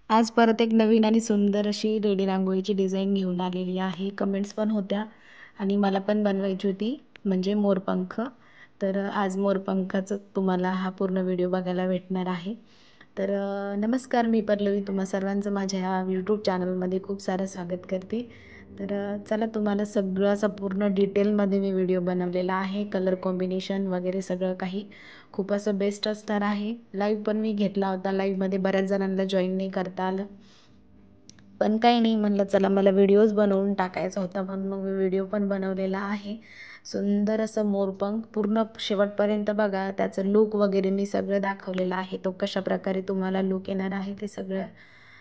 आज परत एक नवीन आणि सुंदर अशी रेडी रांगोळीची डिझाईन घेऊन आलेली आहे. कमेंट्स पण होत्या आणि मला पण बनवायची होती म्हणजे मोरपंख. तर आज मोरपंखाचं तुम्हाला हा पूर्ण व्हिडिओ बघायला भेटणार आहे. तर नमस्कार, मी पल्लवी तुम्हा सर्वांचं माझ्या ह्या यूट्यूब चॅनलमध्ये खूप सारं स्वागत करते. तर चला तुम्हाला सगळं असं पूर्ण डिटेलमध्ये मी व्हिडिओ बनवलेला आहे. कलर कॉम्बिनेशन वगैरे सगळं काही खूप असं बेस्ट असणार आहे. लाईव्ह पण मी घेतला होता. लाईव्हमध्ये बऱ्याच जणांना जॉईन नाही करता आलं. पण काही नाही, म्हणलं चला मला व्हिडिओज बनवून टाकायचा होता म्हणून मग मी व्हिडिओ पण बनवलेला आहे. सुंदर असं मोरपंख पूर्ण शेवटपर्यंत बघा. त्याचं लूक वगैरे मी सगळं दाखवलेलं आहे. तो कशाप्रकारे तुम्हाला लूक येणार आहे ते सगळं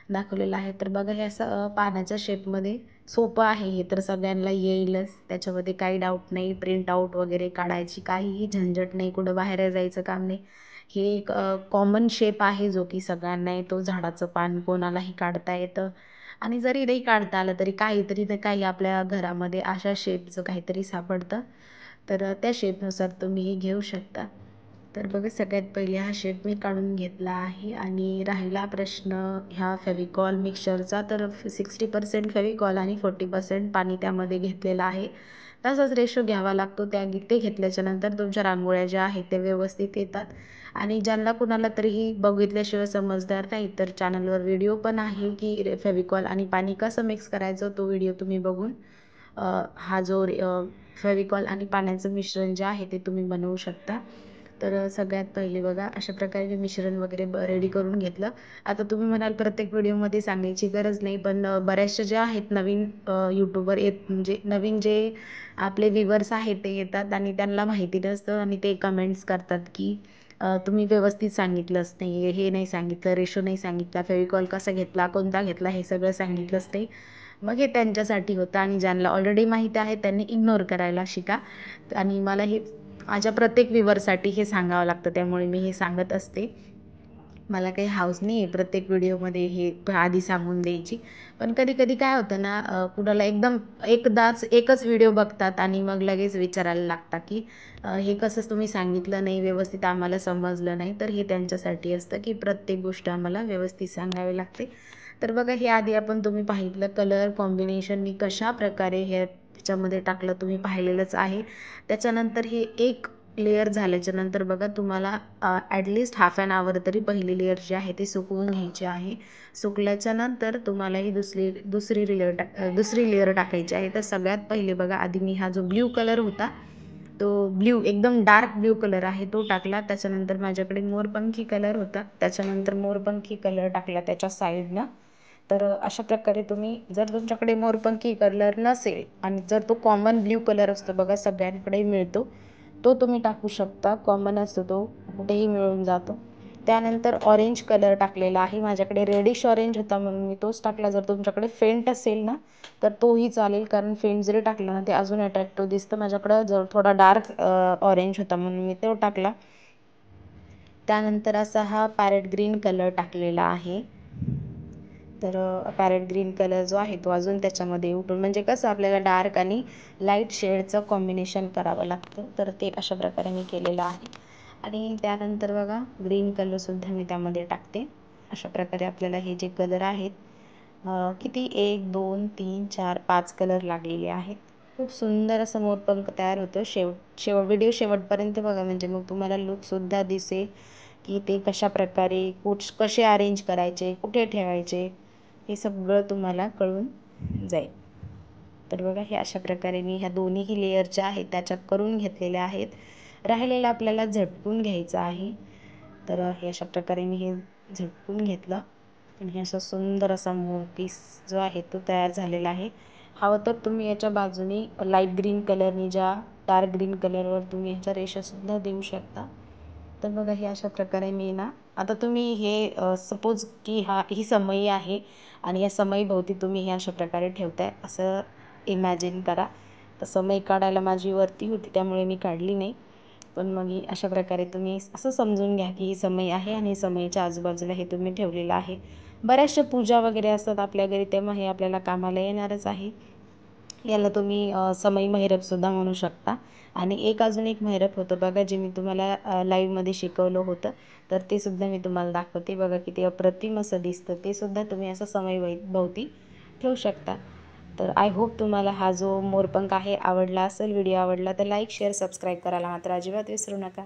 दाखवलेलं आहे. तर बघा, हे असं पानाच्या शेपमध्ये सोपं आहे. हे तर सगळ्यांना येईलच, त्याच्यामध्ये काही डाऊट नाही. प्रिंट आऊट वगैरे काढायची काहीही झंझट नाही, कुठं बाहेर जायचं काम नाही. हे एक कॉमन शेप आहे जो की सगळ्यांना येतो. झाडाचं पान कोणालाही काढता येतं आणि जरी नाही काढता आलं तरी काहीतरी तर काही आपल्या घरामध्ये अशा शेपचं काहीतरी सापडतं. तर त्या शेपनुसार तुम्ही हे घेऊ शकता. तर बघा, सगळ्यात पहिले हा शेप मी काढून घेतला आहे आणि राहिला प्रश्न ह्या फेविकॉल मिक्सचरचा. तर 60% फेविकॉल आणि 40% पाणी त्यामध्ये घेतलेलं आहे. तसाच रेशो घ्यावा लागतो. ते घेतल्याच्यानंतर तुमच्या रांगोळ्या ज्या आहेत त्या व्यवस्थित येतात. आणि ज्यांना कुणाला तरीही बघितल्याशिवाय समजणार नाही, तर चॅनलवर व्हिडिओ पण आहे की फेविकॉल आणि पाणी कसं मिक्स करायचं. तो व्हिडिओ तुम्ही बघून हा जो फेविकॉल आणि पाण्याचं मिश्रण जे आहे ते तुम्ही बनवू शकता. तर सगळ्यात पहिले बघा, अशा प्रकारे मी मिश्रण वगैरे रेडी करून घेतलं. आता तुम्ही म्हणाल प्रत्येक व्हिडिओमध्ये सांगायची गरज नाही, पण बऱ्याचशा ज्या आहेत नवीन यूट्यूबवर म्हणजे नवीन जे आपले व्ह्यूवर्स आहेत ते येतात आणि त्यांना माहिती नसतं आणि ते कमेंट्स करतात की तुम्ही व्यवस्थित सांगितलंच नाही, हे नाही सांगितलं, रेशो नाही सांगितला, फेविकॉल कसा घेतला, कोणता घेतला, हे सगळं सांगितलंच नाही. मग हे त्यांच्यासाठी होतं आणि ज्यांना ऑलरेडी माहिती आहे त्यांनी इग्नोर करायला शिका. आणि मला हे माझ्या प्रत्येक व्ह्यूवरसाठी हे सांगावं लागतं, त्यामुळे मी हे सांगत असते. मला काही हौस नाही आहे प्रत्येक व्हिडिओमध्ये हे आधी सांगून द्यायची. पण कधी-कधी काय होतं ना, कुणाला एकदम एकच व्हिडिओ बघतात आणि मग लगेच विचारायला लागतात की हे कसं तुम्ही सांगितलं नाही व्यवस्थित, आम्हाला समजलं नाही. तर हे त्यांच्यासाठी असतं की प्रत्येक गोष्ट आम्हाला व्यवस्थित सांगावी लागते. तर बघा, हे आधी तुम्ही पाहिलं कलर कॉम्बिनेशन मी कशाप्रकारे हे त्याच्यामध्ये टाकलं, तुम्ही पाहिलेलंच आहे. त्याच्यानंतर हे एक लेयर झाल्याच्यानंतर बघा, तुम्हाला ॲटलिस्ट हाफ ॲन आवर तरी पहिली लेयर जी आहे ती सुकवून घ्यायची आहे. सुकल्याच्यानंतर तुम्हाला ही दुसरी लेयर टाकायची आहे. तर सगळ्यात पहिले बघा, आधी मी हा जो ब्ल्यू कलर होता, तो ब्ल्यू एकदम डार्क ब्ल्यू कलर आहे तो टाकला. त्याच्यानंतर माझ्याकडे मोरपंखी कलर होता, त्याच्यानंतर मोरपंखी कलर टाकला त्याच्या साईडनं. तर अशा प्रकारे तुम्ही, जर तुमच्याकडे मोरपंखी कलर नसेल आणि जर तो कॉमन ब्ल्यू कलर असतो बघा, सगळ्यांकडे मिळतो, तो तुम्ही टाकू शकता. कॉमन असतो तो, कुठेही मिळून जातो. त्यानंतर ऑरेंज कलर टाकलेला आहे. माझ्याकडे रेडिश ऑरेंज होता म्हणून मी तोच टाकला. जर तुमच्याकडे फेंट असेल ना तर तोही चालेल, कारण फेंट जरी टाकला ना ते अजून अट्रॅक्टिव्ह दिसतं. माझ्याकडं जर थोडा डार्क ऑरेंज होता म्हणून मी तो टाकला. त्यानंतर असा हा पॅरेट ग्रीन कलर टाकलेला आहे. तर पॅरेट ग्रीन कलर जो आहे तो अजून त्याच्यामध्ये उठून, म्हणजे कसं आपल्याला डार्क आणि लाईट शेडचं कॉम्बिनेशन करावं लागतं. तर ते अशा प्रकारे मी केलेलं आहे. आणि त्यानंतर बघा, ग्रीन कलरसुद्धा मी त्यामध्ये टाकते. अशा प्रकारे आपल्याला हे जे कलर आहेत, किती 1 2 3 4 5 कलर लागलेले आहेत. खूप सुंदर असं मोरपंख तयार होतं. व्हिडिओ शेवटपर्यंत बघा, म्हणजे मग तुम्हाला लूकसुद्धा दिसेल की ते कशाप्रकारे कसे अरेंज करायचे, कुठे ठेवायचे, हे सगळं तुम्हाला कळून जाईल. तर बघा, हे अशा प्रकारे मी ह्या दोन्हीही लेयर ज्या आहेत त्याच्यात करून घेतलेल्या आहेत. राहिलेलं आपल्याला झटकून घ्यायचं आहे. तर हे अशा प्रकारे मी हे झटकून घेतलं आणि हे असा सुंदर असा मोरपीस जो आहे तो तयार झालेला आहे. हवं तर तुम्ही याच्या बाजूने लाईट ग्रीन कलरनी, ज्या डार्क ग्रीन कलरवर तुम्ही ह्याच्या रेषासुद्धा देऊ शकता. तर बघा, हे अशा प्रकारे मी ना, आता तुम्ही हे सपोज की ही समई आहे आणि या समईभोवती तुम्ही हे अशा प्रकारे ठेवताय असं इमॅजिन करा. तर समई काढायला माझी वरती होती त्यामुळे मी काढली नाही. पण मग ही अशा प्रकारे तुम्ही असं समजून घ्या की ही समई आहे आणि समईच्या आजूबाजूला हे तुम्ही ठेवलेलं आहे. बऱ्याचशा पूजा वगैरे असतात आपल्या घरी, तेव्हा हे आपल्याला कामाला येणारच आहे. याला तुम्ही समई महिरपसुद्धा म्हणू शकता. आणि अजून एक महिरप होतं बघा, जे मी तुम्हाला लाईव्हमध्ये शिकवलं होतं, तर ते सुद्धा मी तुम्हाला दाखवते. बघा किती अप्रतिम असं दिसतं. ते सुद्धा तुम्ही असं समई भोवती ठेवू शकता. तर आय होप तुम्हाला हा जो मोरपंख आहे आवडला असेल. व्हिडिओ आवडला तर लाईक, शेअर, सबस्क्राईब करायला मात्र अजिबात विसरू नका.